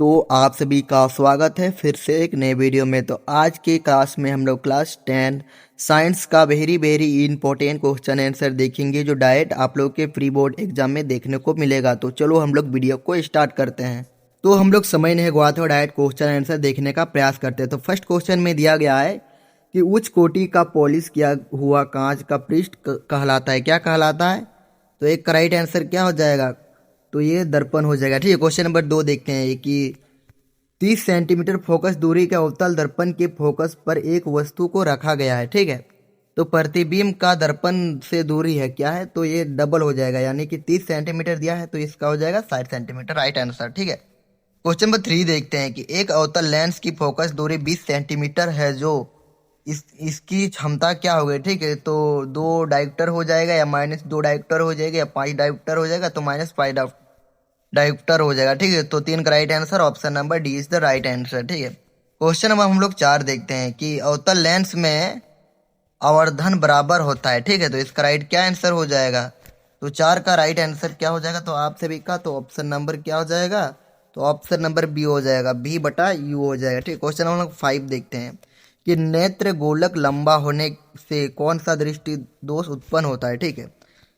तो आप सभी का स्वागत है फिर से एक नए वीडियो में। तो आज के क्लास में हम लोग क्लास 10 साइंस का very very important question answer देखेंगे जो डायरेक्ट आप लोग के प्री बोर्ड एग्जाम में देखने को मिलेगा। तो चलो हम लोग वीडियो को स्टार्ट करते हैं। तो हम लोग समय नहीं गवाते और डायरेक्ट क्वेश्चन आंसर देखने का प्रयास करते हैं। तो फर्स्ट क्वेश्चन में दिया गया है कि उच्च कोटि का पॉलिश किया हुआ कांच का पृष्ठ कहलाता है, क्या कहलाता है? तो एक का राइट आंसर क्या हो जाएगा? तो ये दर्पण हो जाएगा। ठीक है, क्वेश्चन नंबर 2 देखते हैं कि 30 सेंटीमीटर फोकस दूरी के अवतल दर्पण के फोकस पर एक वस्तु को रखा गया है। ठीक है, तो प्रतिबिंब का दर्पण से दूरी है क्या है? तो ये डबल हो जाएगा, यानी कि 30 सेंटीमीटर दिया है तो इसका हो जाएगा 60 सेंटीमीटर, राइट आंसर। ठीक है, क्वेश्चन नंबर 3 देखते हैं कि एक अवतल लेंस की फोकस दूरी 20 सेंटीमीटर है जो इसकी क्षमता क्या हो गई? ठीक है, तो 2 डायोप्टर हो जाएगा या -2 डायोप्टर हो जाएगा या 5 डायोप्टर हो जाएगा, तो -5 डायोप्टर हो जाएगा। ठीक है, तो 3 का right answer option number D is the right answer. ठीक है, क्वेश्चन नंबर हम लोग 4 देखते हैं कि अवतल लेंस में आवर्धन बराबर होता है। ठीक है, तो इसका राइट क्या आंसर हो जाएगा? तो 4 का राइट आंसर क्या हो जाएगा? तो आप सभी का तो ऑप्शन नंबर क्या हो जाएगा? तो ऑप्शन नंबर बी हो जाएगा, बी बटा यू हो जाएगा। ठीक है, क्वेश्चन हम लोग 5 देखते हैं कि नेत्र गोलक लंबा होने से कौन सा दृष्टि दोष उत्पन्न होता है? ठीक है,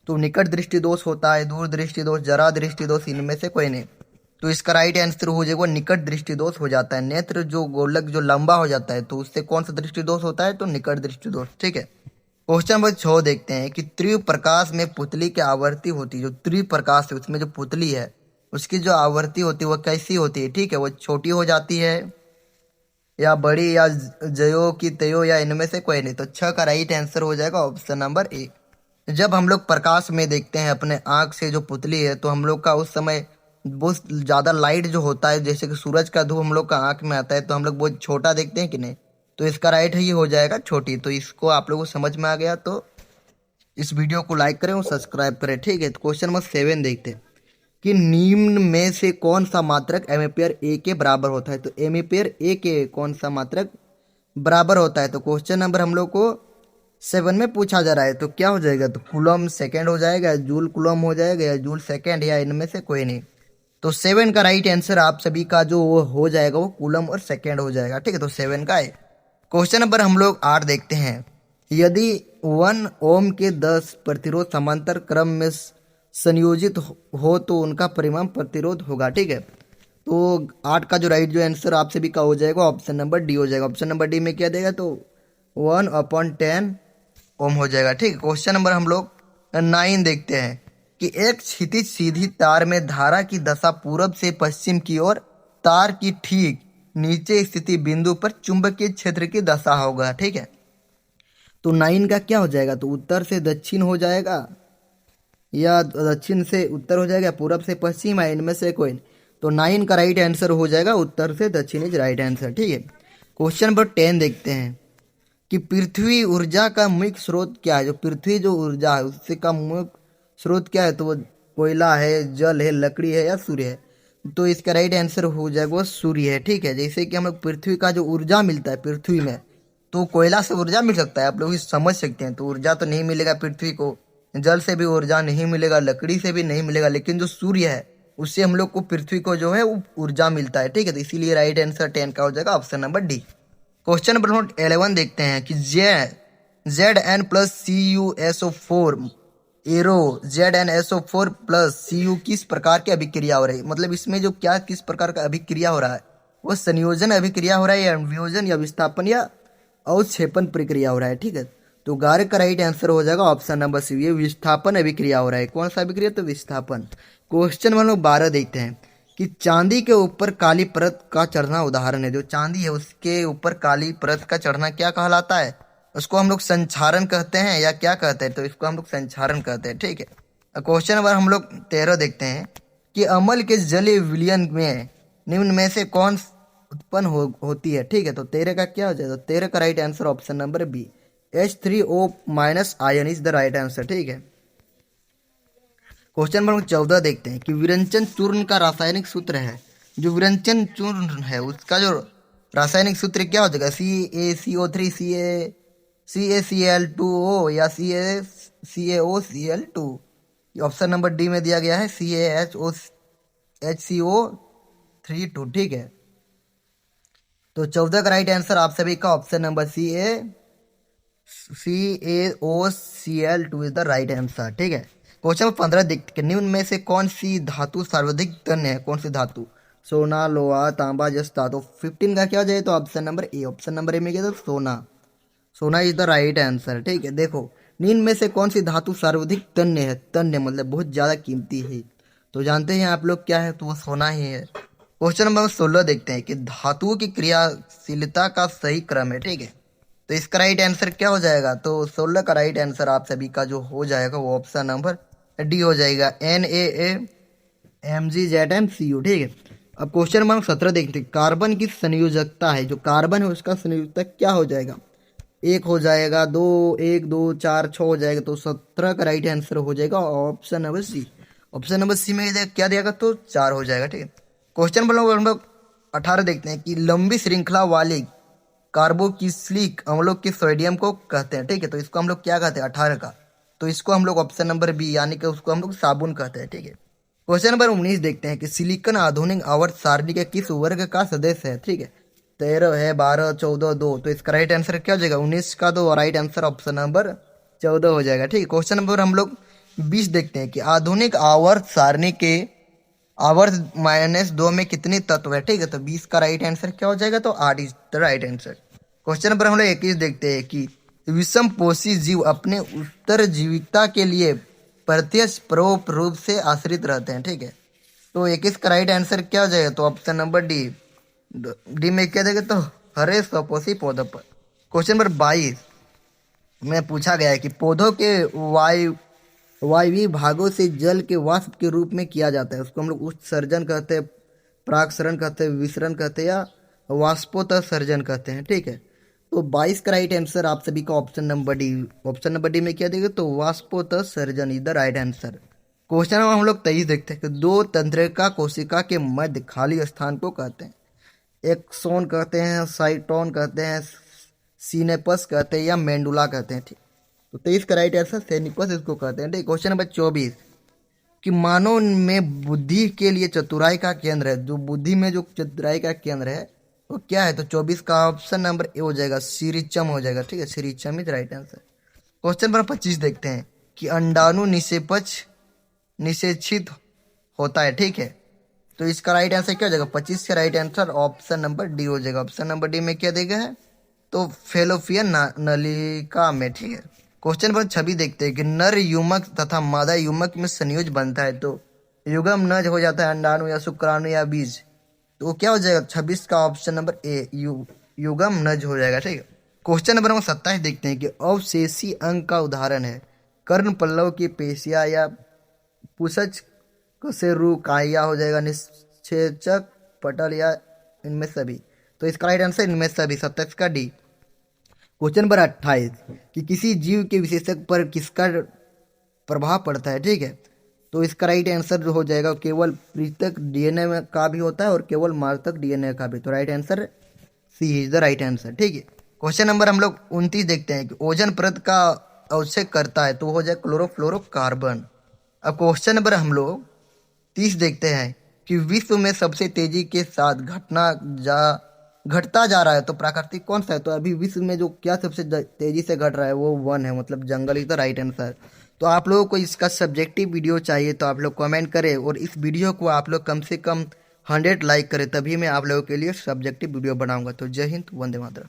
तो निकट दृष्टि दोष होता है, दूर दृष्टि दोष, जरा दृष्टि दोष, इनमें से कोई नहीं। तो इसका राइट आंसर हो जाएगा निकट दृष्टि दोष हो जाता है। नेत्र जो गोलक जो लंबा हो जाता है तो उससे कौन सा दृष्टि दोष होता है? तो निकट दृष्टि दोष। ठीक है, क्वेश्चन नंबर 6 देखते हैं कि तीव्र प्रकाश में पुतली की आवृत्ति होती है, जो तीव्र प्रकाश है उसमें जो पुतली है उसकी जो आवृत्ति होती है वह कैसी होती है? ठीक है, वो छोटी हो जाती है या बड़ी या जयो की तयो या इनमें से कोई नहीं। तो 6 का राइट आंसर हो जाएगा ऑप्शन नंबर ए। जब हम लोग प्रकाश में देखते हैं अपने आंख से जो पुतली है तो हम लोग का उस समय बहुत ज़्यादा लाइट जो होता है, जैसे कि सूरज का धूप हम लोग का आंख में आता है तो हम लोग बहुत छोटा देखते हैं कि नहीं? तो इसका राइट ही हो जाएगा छोटी। तो इसको आप लोगों को समझ में आ गया तो इस वीडियो को लाइक करें और सब्सक्राइब करें। ठीक है, तो क्वेश्चन नंबर 7 देखते हैं कि निम्न में से कौन सा मात्रक एम्पीयर ए के बराबर होता है? तो एम्पीयर ए के कौन सा मात्रक बराबर होता है? तो क्वेश्चन नंबर हम लोग को 7 में पूछा जा रहा है, तो क्या हो जाएगा? तो कूलम सेकेंड हो जाएगा, जूल कूलम हो जाएगा या जूल सेकेंड, या इनमें से कोई नहीं। तो 7 का राइट आंसर आप सभी का जो वो हो जाएगा वो कूलम और सेकेंड हो जाएगा। ठीक है, तो 7 का है। क्वेश्चन नंबर हम लोग 8 देखते हैं, यदि 1 ओम के 10 प्रतिरोध समांतर क्रम में संयोजित हो तो उनका परिमाण प्रतिरोध होगा। ठीक है, तो 8 का जो राइट जो आंसर आप सभी का हो जाएगा ऑप्शन नंबर डी हो जाएगा। ऑप्शन नंबर डी में क्या देगा? तो 1/10 ओम हो जाएगा। ठीक है, क्वेश्चन नंबर हम लोग 9 देखते हैं कि एक क्षैतिज सीधी तार में धारा की दशा पूरब से पश्चिम की ओर, तार की ठीक नीचे स्थिति बिंदु पर चुंबकीय क्षेत्र की दशा होगा। ठीक है, तो 9 का क्या हो जाएगा? तो उत्तर से दक्षिण हो जाएगा या दक्षिण से उत्तर हो जाएगा, पूरब से पश्चिम है, इनमें से कोई। तो 9 का राइट आंसर हो जाएगा उत्तर से दक्षिण इज राइट आंसर। ठीक है, क्वेश्चन नंबर 10 देखते हैं कि पृथ्वी ऊर्जा का मुख्य स्रोत क्या है? जो पृथ्वी जो ऊर्जा है उससे का मुख्य स्रोत क्या है? तो वो कोयला है, जल है, लकड़ी है या सूर्य है? तो इसका राइट आंसर हो जाएगा वो सूर्य है। ठीक है, जैसे कि हम लोग पृथ्वी का जो ऊर्जा मिलता है पृथ्वी में, तो कोयला से ऊर्जा मिल सकता है, आप लोग इस समझ सकते हैं। तो ऊर्जा तो नहीं मिलेगा पृथ्वी को, जल से भी ऊर्जा नहीं मिलेगा, लकड़ी से भी नहीं मिलेगा, लेकिन जो सूर्य है उससे हम लोग को पृथ्वी को जो है वो ऊर्जा मिलता है। ठीक है, तो इसीलिए राइट आंसर 10 का हो जाएगा option number D. Question number 11 देखते हैं कि Zn+CuSO4 arrow ZnSO4 plus Cu किस प्रकार की अभिक्रिया हो रही है? मतलब इसमें जो क्या किस प्रकार का अभिक्रिया हो रहा है? वो संयोजन अभिक्रिया हो रहा है या वियोजन या विस्थापन या अवक्षेपण प्रक्रिया हो रहा है? ठीक है, तो 11 का राइट आंसर हो जाएगा ऑप्शन नंबर सी, ये विस्थापन अभिक्रिया हो रहा है। कौन सा अभिक्रिया? तो विस्थापन। क्वेश्चन हम लोग 12 देखते हैं कि चांदी के ऊपर काली परत का चढ़ना उदाहरण है। जो चांदी है उसके ऊपर काली परत का चढ़ना क्या कहलाता है? उसको हम लोग संक्षारण कहते हैं या क्या कहते हैं? तो इसको हम लोग संक्षारण कहते हैं। ठीक है, क्वेश्चन नंबर हम लोग 13 देखते हैं कि अम्ल के जलीय विलयन में निम्न में से कौन उत्पन्न होती है? ठीक है, तो 13 का क्या हो जाएगा? 13 का right answer option number B, H3O- आयन इज द राइट आंसर। ठीक है, क्वेश्चन नंबर 14 देखते हैं कि विरंचन चूर्ण का रासायनिक सूत्र है। जो विरंचन चूर्ण है उसका जो रासायनिक सूत्र क्या हो जाएगा? CaCO3 CaCl2O या CaCaOCl2। ऑप्शन नंबर डी में दिया गया है CaHCO 2 ठीक है। तो 14 का राइट आंसर आप सभी का option number CaCO Cl2 is the right answer, ठीक है। क्वेश्चन नंबर 15 देखते हैं, निम्न में से कौन सी धातु सर्वाधिक तन्य है? कौन सी धातु? सोना, लोहा, तांबा, जस धातु। 15 का क्या हो जाए? तो option number A. Option number A में क्या था? सोना। सोना इज द राइट आंसर, ठीक है। देखो, निम्न में से कौन सी धातु सर्वाधिक तन्य है? तन्य मतलब बहुत ज्यादा कीमती है, तो जानते हैं आप लोग क्या है? तो वो सोना ही है। क्वेश्चन नंबर 16 देखते हैं कि धातुओं की क्रियाशीलता का सही क्रम है, ठीक है। तो इसका राइट आंसर क्या हो जाएगा? तो 16 का राइट आंसर आप सभी का जो हो जाएगा वो ऑप्शन नंबर डी हो जाएगा, NaAMgZnCu, ठीक है। अब क्वेश्चन नंबर 17 देखते हैं, कार्बन की संयोजकता है, जो कार्बन है उसका संयोजकता क्या हो जाएगा? 1 हो जाएगा, 2, 1, 2, 4, 6 हो जाएगा। तो 17 का राइट आंसर हो जाएगा option number C. Option number C में क्या देगा? तो 4 हो जाएगा, ठीक है। क्वेश्चन नंबर हम लोग 18 देखते हैं कि लंबी श्रृंखला वाले कार्बोक्सिलिक अम्लों के सोडियम को कहते हैं, ठीक है। तो इसको हम लोग क्या कहते हैं? 18 का, तो इसको हम लोग ऑप्शन नंबर बी यानी कि उसको हम लोग साबुन कहते हैं, ठीक है। क्वेश्चन नंबर 19 देखते हैं कि सिलिकॉन आधुनिक आवर्त सारणी के किस वर्ग का सदस्य है, ठीक है। 13 है, 12, 14, 2। तो इसका राइट आंसर क्या हो जाएगा? 19 का तो राइट आंसर ऑप्शन नंबर 14 हो जाएगा, ठीक है। क्वेश्चन नंबर हम लोग 20 देखते हैं कि आधुनिक आवर्त सारणी के आवर्त -2 में कितने तत्व है, ठीक है। तो 20 का राइट आंसर क्या हो जाएगा? तो 8 is the right answer. Question number हम लोग 21 देखते हैं कि विषम पोषी जीव अपने उत्तरजीविता के लिए प्रत्यक्ष परोक्ष रूप से आश्रित रहते हैं, ठीक है। तो 21 का राइट आंसर क्या हो जाएगा? तो ऑप्शन नंबर डी। डी में क्या देगा? तो हरे स्वपोषी पौधों पर। क्वेश्चन नंबर 22 में पूछा गया है कि पौधों के वायवीय भागों से जल के वाष्प के रूप में किया जाता है, उसको हम लोग उत्सर्जन कहते हैं, परागसरण कहते हैं, विसरण कहते हैं, या वाष्पोत्सर्जन सर्जन कहते हैं, ठीक है। तो 22 का राइट आंसर आप सभी का option number D. Option number D में क्या देगा? तो वाष्पोत्सर्जन is the right answer. Question number हम लोग 23 देखते हैं कि 2 तंत्रिका कोशिका के मध्य खाली स्थान को कहते हैं, एक्सोन कहते हैं, साइटोन कहते हैं, सिनेपस कहते हैं, या मेंडुला कहते हैं, ठीक। तो 23 का राइट आंसर सिनेपस इसको कहते हैं, ठीक। क्वेश्चन नंबर 24 कि मानव में बुद्धि के लिए चतुराई का केंद्र है, जो बुद्धि में जो चतुराई का केंद्र है वो क्या है? तो 24 का ऑप्शन नंबर ए हो जाएगा, सिरिचम हो जाएगा, ठीक है। सिरिचम is right answer. Question number 25 देखते हैं कि अंडाणु निषेचित होता है, ठीक है। तो इसका राइट आंसर क्या हो जाएगा? 25 का right answer option number D हो जाएगा। ऑप्शन नंबर डी में क्या देगा है? तो फेलोपियन नलिका में, ठीक है। क्वेश्चन नंबर 26 देखते हैं कि नर युग्मक तथा मादा युग्मक में संयोज बनता है, तो युग्म नज हो जाता है अंडाणु या शुक्राणु या बीज, तो क्या हो जाएगा? 26 का ऑप्शन नंबर ए युग्म नज हो जाएगा, ठीक है। क्वेश्चन नंबर 27 देखते हैं कि अवशेषी अंग का उदाहरण है कर्ण पल्लव की पेशिया या पुछज से रुकाया हो जाएगा, निषेचक पटल, या इनमें सभी। तो इसका राइट आंसर इनमें सभी, 27 का डी। क्वेश्चन नंबर 28 कि किसी जीव के विशेषक पर किसका प्रभाव पड़ता है, ठीक है। तो इसका राइट आंसर जो हो जाएगा केवल पृथक डीएनए में का भी होता है और केवल मात्रक डीएनए का भी, तो right answer C is the right answer, ठीक है। क्वेश्चन नंबर हम लोग 29 देखते हैं कि ओजोन परत का अवक्षेप करता है, तो वो हो जाए क्लोरोफ्लोरोकार्बन। अब क्वेश्चन नंबर हम लोग 30 देखते हैं कि विश्व में सबसे तेजी के साथ घटता जा रहा है, तो प्राकृतिक कौन सा है? तो अभी विश्व में जो क्या सबसे तेजी से घट रहा है वो वन है, मतलब jungle is the right answer. तो आप लोगों को इसका सब्जेक्टिव वीडियो चाहिए तो आप लोग कमेंट करें, और इस वीडियो को आप लोग कम से कम 100 लाइक करें, तभी मैं आप लोगों के लिए सब्जेक्टिव वीडियो बनाऊंगा। तो जय हिंद, वंदे मातरम।